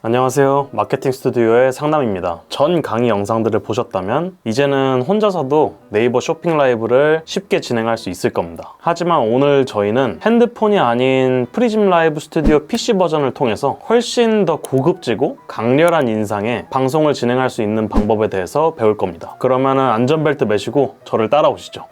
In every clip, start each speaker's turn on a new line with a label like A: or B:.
A: 안녕하세요. 마케팅 스튜디오의 상남입니다. 전 강의 영상들을 보셨다면 이제는 혼자서도 네이버 쇼핑 라이브를 쉽게 진행할 수 있을 겁니다. 하지만 오늘 저희는 핸드폰이 아닌 프리즘 라이브 스튜디오 PC 버전을 통해서 훨씬 더 고급지고 강렬한 인상의 방송을 진행할 수 있는 방법에 대해서 배울 겁니다. 그러면 안전벨트 매시고 저를 따라오시죠.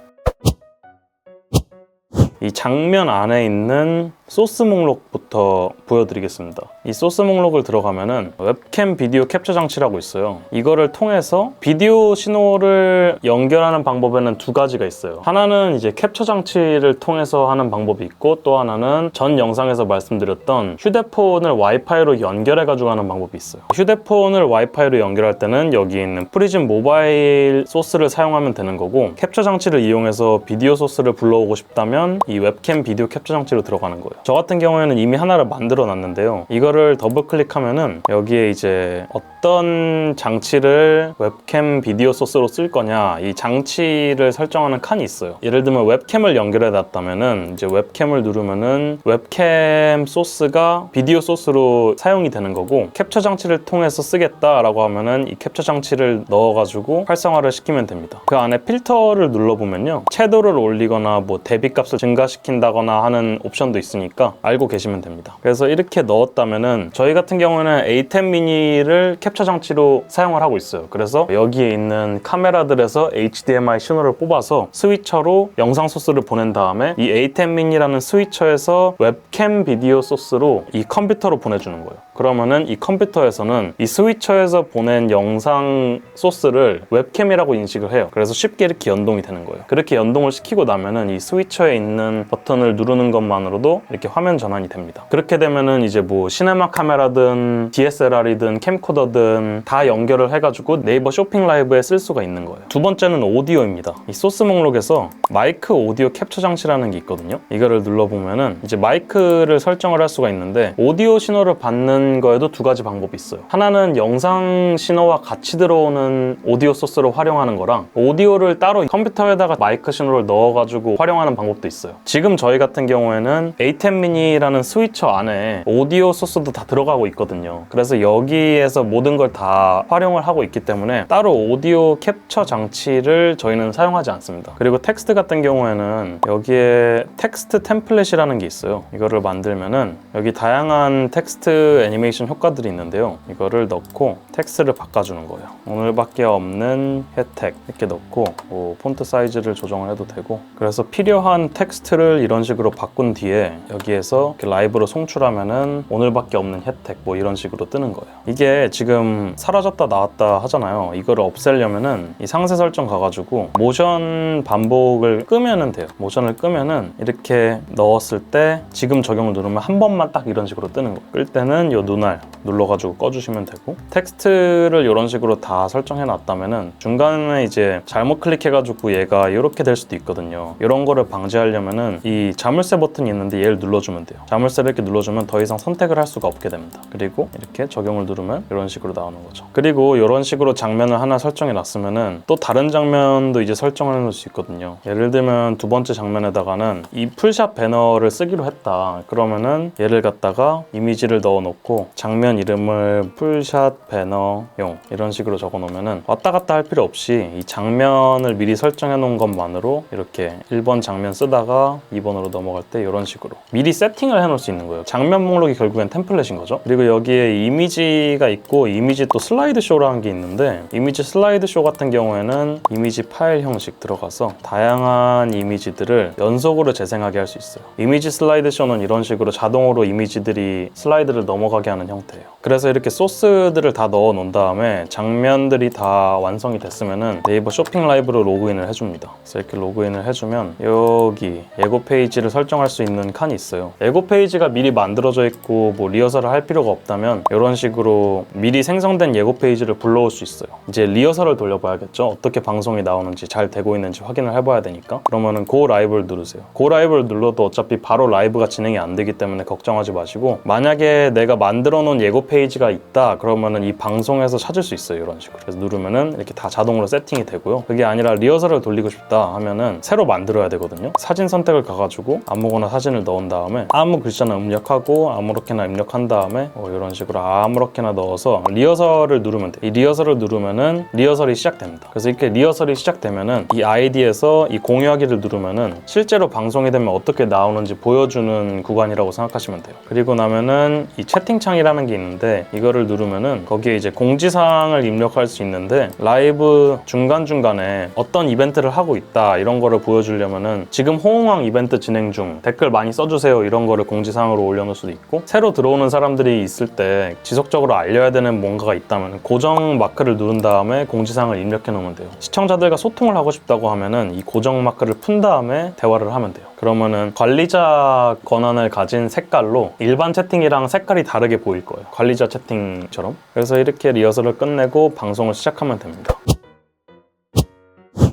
A: 이 장면 안에 있는 소스 목록부터 보여드리겠습니다. 이 소스 목록을 들어가면은 웹캠 비디오 캡처 장치라고 있어요. 이거를 통해서 비디오 신호를 연결하는 방법에는 두 가지가 있어요. 하나는 이제 캡처 장치를 통해서 하는 방법이 있고, 또 하나는 전 영상에서 말씀드렸던 휴대폰을 와이파이로 연결해 가지고 하는 방법이 있어요. 휴대폰을 와이파이로 연결할 때는 여기 있는 프리즘 모바일 소스를 사용하면 되는 거고, 캡처 장치를 이용해서 비디오 소스를 불러오고 싶다면 이 웹캠 비디오 캡처 장치로 들어가는 거예요. 저 같은 경우에는 이미 하나를 만들어 놨는데요. 이거를 더블 클릭하면은 여기에 이제 어떤 장치를 웹캠 비디오 소스로 쓸 거냐, 이 장치를 설정하는 칸이 있어요. 예를 들면 웹캠을 연결해 놨다면은 이제 웹캠을 누르면은 웹캠 소스가 비디오 소스로 사용이 되는 거고, 캡처 장치를 통해서 쓰겠다라고 하면은 이 캡처 장치를 넣어가지고 활성화를 시키면 됩니다. 그 안에 필터를 눌러보면요, 채도를 올리거나 뭐 대비값을 증가시킨다거나 하는 옵션도 있으니까 알고 계시면 됩니다. 그래서 이렇게 넣었다면은 저희 같은 경우는 A10 미니를 캡처 장치로 사용을 하고 있어요. 그래서 여기에 있는 카메라들에서 HDMI 신호를 뽑아서 스위처로 영상 소스를 보낸 다음에 이 A10 미니라는 스위처에서 웹캠 비디오 소스로 이 컴퓨터로 보내주는 거예요. 그러면은 이 컴퓨터에서는 이 스위처에서 보낸 영상 소스를 웹캠이라고 인식을 해요. 그래서 쉽게 이렇게 연동이 되는 거예요. 그렇게 연동을 시키고 나면은 이 스위처에 있는 버튼을 누르는 것만으로도 이렇게 화면 전환이 됩니다. 그렇게 되면은 이제 뭐 시네마 카메라든 DSLR이든 캠코더든 다 연결을 해가지고 네이버 쇼핑 라이브에 쓸 수가 있는 거예요. 두 번째는 오디오입니다. 이 소스 목록에서 마이크 오디오 캡처 장치라는 게 있거든요. 이거를 눌러보면은 이제 마이크를 설정을 할 수가 있는데, 오디오 신호를 받는 거에도 두 가지 방법이 있어요. 하나는 영상 신호와 같이 들어오는 오디오 소스로 활용하는 거랑, 오디오를 따로 컴퓨터에다가 마이크 신호를 넣어가지고 활용하는 방법도 있어요. 지금 저희 같은 경우에는 A10 미니라는 스위처 안에 오디오 소스도 다 들어가고 있거든요. 그래서 여기에서 모든 걸 다 활용을 하고 있기 때문에 따로 오디오 캡처 장치를 저희는 사용하지 않습니다. 그리고 텍스트 같은 경우에는 여기에 텍스트 템플릿이라는 게 있어요. 이거를 만들면은 여기 다양한 텍스트 애니메이션 효과들이 있는데요. 이거를 넣고 텍스트를 바꿔주는 거예요. 오늘밖에 없는 혜택 이렇게 넣고 뭐 폰트 사이즈를 조정을 해도 되고, 그래서 필요한 텍스트를 이런 식으로 바꾼 뒤에 여기에서 이렇게 라이브로 송출하면은 오늘밖에 없는 혜택 뭐 이런 식으로 뜨는 거예요. 이게 지금 사라졌다 나왔다 하잖아요. 이거를 없애려면은 이 상세 설정 가가지고 모션 반복을 끄면은 돼요. 모션을 끄면은 이렇게 넣었을 때 지금 적용을 누르면 한 번만 딱 이런 식으로 뜨는 거예요. 끌 때는 이 눈알 눌러가지고 꺼주시면 되고, 텍스트를 이런 식으로 다 설정해 놨다면은 중간에 이제 잘못 클릭해가지고 얘가 이렇게 될 수도 있거든요. 이런 거를 방지하려면은 이 자물쇠 버튼이 있는데 얘를 눌러주면 돼요. 자물쇠를 이렇게 눌러주면 더 이상 선택을 할 수가 없게 됩니다. 그리고 이렇게 적용을 누르면 이런 식으로 나오는 거죠. 그리고 이런 식으로 장면을 하나 설정해 놨으면은 또 다른 장면도 이제 설정을 해놓을 수 있거든요. 예를 들면 두 번째 장면에다가는 이 풀샷 배너를 쓰기로 했다. 그러면은 얘를 갖다가 이미지를 넣어 놓고 장면 이름을 풀샷 배너용 이런 식으로 적어 놓으면은 왔다 갔다 할 필요 없이 이 장면을 미리 설정해 놓은 것만으로 이렇게 1번 장면 쓰다가 2번으로 넘어갈 때 이런 식으로 미리 세팅을 해놓을 수 있는 거예요. 장면 목록이 결국엔 템플릿인 거죠. 그리고 여기에 이미지가 있고, 이미지 또 슬라이드 쇼라는 게 있는데, 이미지 슬라이드 쇼 같은 경우에는 이미지 파일 형식 들어가서 다양한 이미지들을 연속으로 재생하게 할 수 있어요. 이미지 슬라이드 쇼는 이런 식으로 자동으로 이미지들이 슬라이드를 넘어가게 하는 형태예요. 그래서 이렇게 소스들을 다 넣어 놓은 다음에 장면들이 다 완성이 됐으면은 네이버 쇼핑 라이브로 로그인을 해줍니다. 그래서 이렇게 로그인을 해주면 여기 예고 페이지를 설정할 수 있는 칸이 있어요. 예고 페이지가 미리 만들어져 있고 뭐 리허설을 할 필요가 없다면 이런 식으로 미리 생성된 예고 페이지를 불러올 수 있어요. 이제 리허설을 돌려봐야겠죠. 어떻게 방송이 나오는지 잘 되고 있는지 확인을 해봐야 되니까. 그러면은 고 라이브를 누르세요. 고 라이브를 눌러도 어차피 바로 라이브가 진행이 안 되기 때문에 걱정하지 마시고, 만약에 내가 만들어 놓은 예고 예고 페이지가 있다 그러면은 이 방송에서 찾을 수 있어요. 이런 식으로. 그래서 누르면은 이렇게 다 자동으로 세팅이 되고요. 그게 아니라 리허설을 돌리고 싶다 하면은 새로 만들어야 되거든요. 사진 선택을 가가지고 아무거나 사진을 넣은 다음에 아무 글자나 입력하고 아무렇게나 입력한 다음에 이런 식으로 아무렇게나 넣어서 리허설을 누르면 돼요. 이 리허설을 누르면은 리허설이 시작됩니다. 그래서 이렇게 리허설이 시작되면은 이 아이디에서 이 공유하기를 누르면은 실제로 방송이 되면 어떻게 나오는지 보여주는 구간이라고 생각하시면 돼요. 그리고 나면은 이 채팅창이라는 게 있는데 이거를 누르면은 거기에 이제 공지사항을 입력할 수 있는데 라이브 중간중간에 어떤 이벤트를 하고 있다 이런 거를 보여주려면은 지금 호응왕 이벤트 진행 중 댓글 많이 써주세요 이런 거를 공지사항으로 올려놓을 수도 있고 새로 들어오는 사람들이 있을 때 지속적으로 알려야 되는 뭔가가 있다면 고정 마크를 누른 다음에 공지사항을 입력해 놓으면 돼요. 시청자들과 소통을 하고 싶다고 하면은 이 고정 마크를 푼 다음에 대화를 하면 돼요. 그러면은 관리자 권한을 가진 색깔로 일반 채팅이랑 색깔이 다르게 보일 거예요. 관리자 채팅처럼. 그래서 이렇게 리허설을 끝내고 방송을 시작하면 됩니다.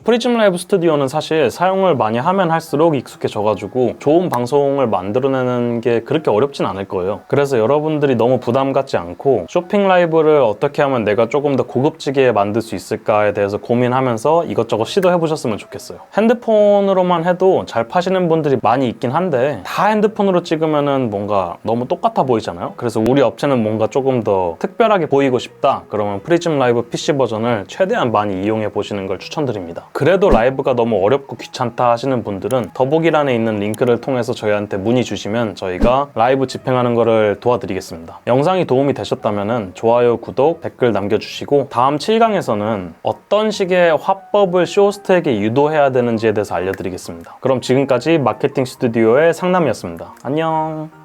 A: 프리즘 라이브 스튜디오는 사실 사용을 많이 하면 할수록 익숙해져가지고 좋은 방송을 만들어내는 게 그렇게 어렵진 않을 거예요. 그래서 여러분들이 너무 부담 갖지 않고 쇼핑 라이브를 어떻게 하면 내가 조금 더 고급지게 만들 수 있을까에 대해서 고민하면서 이것저것 시도해 보셨으면 좋겠어요. 핸드폰으로만 해도 잘 파시는 분들이 많이 있긴 한데 다 핸드폰으로 찍으면은 뭔가 너무 똑같아 보이잖아요. 그래서 우리 업체는 뭔가 조금 더 특별하게 보이고 싶다 그러면 프리즘 라이브 PC 버전을 최대한 많이 이용해 보시는 걸 추천드립니다. 그래도 라이브가 너무 어렵고 귀찮다 하시는 분들은 더보기란에 있는 링크를 통해서 저희한테 문의 주시면 저희가 라이브 집행하는 거를 도와드리겠습니다. 영상이 도움이 되셨다면 좋아요, 구독, 댓글 남겨주시고 다음 7강에서는 어떤 식의 화법을 쇼호스트에게 유도해야 되는지에 대해서 알려드리겠습니다. 그럼 지금까지 마케팅 스튜디오의 상남이었습니다. 안녕.